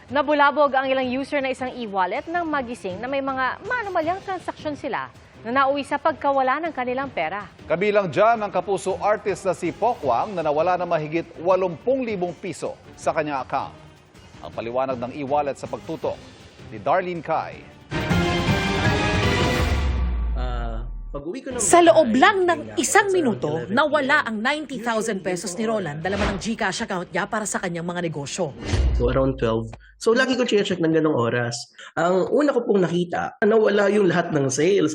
Nabulabog ang ilang user na isang e-wallet nang magising na may mga manumalyang transaksyon sila na nauwi sa pagkawala ng kanilang pera. Kabilang dyan ang kapuso artist na si Pokwang na nawala na mahigit 80,000 piso sa kanyang account. Ang paliwanag ng e-wallet sa pagtutok ni Darlene Kai. Sa loob lang ng isang minuto, nawala ang 90,000 pesos ni Roland dala ng GCash account niya para sa kanyang mga negosyo. So around 12. So lagi ko check ng ganong oras. Ang una ko pong nakita, nawala yung lahat ng sales.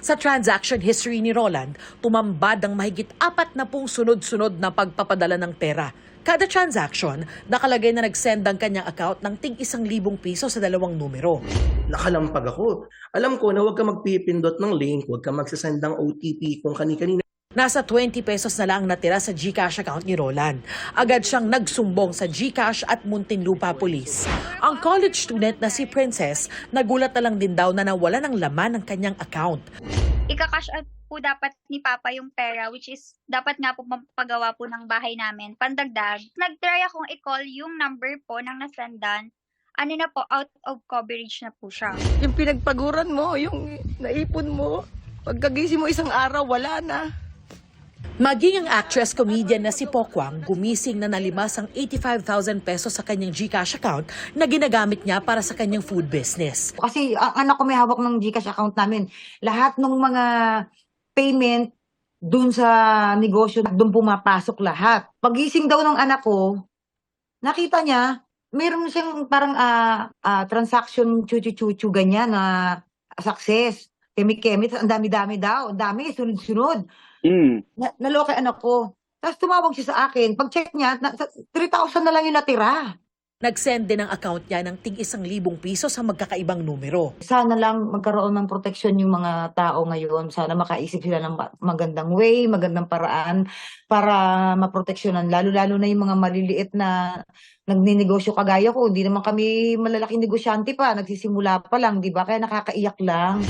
Sa transaction history ni Roland, tumambad ang mahigit 40 sunod-sunod na pagpapadala ng pera. Kada transaction, nakalagay na nag-send ang kanyang account ng tig 1,000 piso sa 2 numero. Nakalampag ako. Alam ko na huwag ka magpipindot ng link, huwag ka magsasend ng OTP kung kani-kanina. Nasa 20 pesos na lang natira sa GCash account ni Roland. Agad siyang nagsumbong sa GCash at Muntinlupa Police. Ang college student na si Princess, nagulat na lang din daw na nawala ng laman ng kanyang account. Ika-cash out po dapat ni Papa yung pera, which is dapat nga po mapagawa po ng bahay namin. Pandagdag, nag-try akong i-call yung number po ng nasendan. Ano na po, out of coverage na po siya. Yung pinagpaguran mo, yung naipon mo, pagkagising mo isang araw, wala na. Maging ang actress-comedian na si Pokwang, gumising na nalimas ang 85,000 pesos sa kanyang GCash account na ginagamit niya para sa kanyang food business. Kasi ang anak ko may hawak ng GCash account namin. Lahat ng mga payment dun sa negosyo, dun pumapasok lahat. Pagising daw ng anak ko, nakita niya, meron siyang parang transaction chuchu-chuchu ganyan na success. Kemi-kemi, ang dami-dami daw. Ang dami, sunod-sunod. Naloko yung anak ko. Tapos tumawag siya sa akin. Pag-check niya, 3,000 na lang yung natira. Nag-send din ang account niya ng tig 1,000 piso sa magkakaibang numero. Sana lang magkaroon ng proteksyon yung mga tao ngayon. Sana makaisip sila ng magandang way, magandang paraan para maproteksyonan. Lalo-lalo na yung mga maliliit na nagninegosyo kagaya ko. Hindi naman kami malalaking negosyante pa. Nagsisimula pa lang, di ba? Kaya nakakaiyak lang.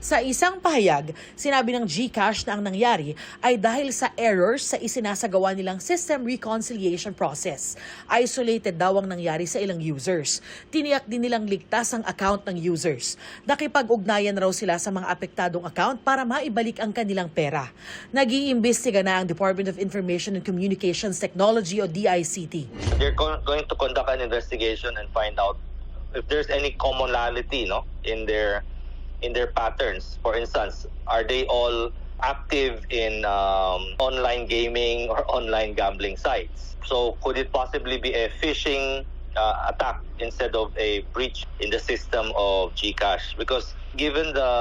Sa isang pahayag, sinabi ng GCash na ang nangyari ay dahil sa errors sa isinasagawa nilang system reconciliation process. Isolated daw ang nangyari sa ilang users. Tiniyak din nilang ligtas ang account ng users. Nakipag-ugnayan raw sila sa mga apektadong account para maibalik ang kanilang pera. Nag-iimbestiga na ang Department of Information and Communications Technology o DICT. They're going to conduct an investigation and find out if there's any commonality, in their patterns. For instance, are they all active in online gaming or online gambling sites? So could it possibly be a phishing attack instead of a breach in the system of GCash? Because given the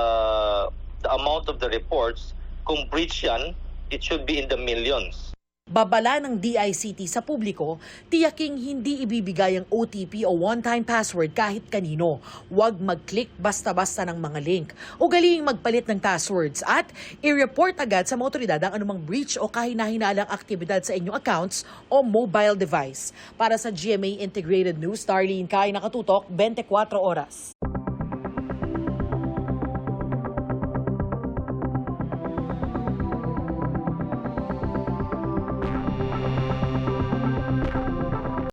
amount of the reports, kung breach yan, it should be in the millions. Babala ng DICT sa publiko, tiyaking hindi ibibigay ang OTP o one-time password kahit kanino. Huwag mag-click basta-basta ng mga link. Ugaliing magpalit ng passwords at i-report agad sa mga otoridad ang anumang breach o kahina-hinalang aktibidad sa inyong accounts o mobile device. Para sa GMA Integrated News, Darlene Kai, nakatutok 24 oras.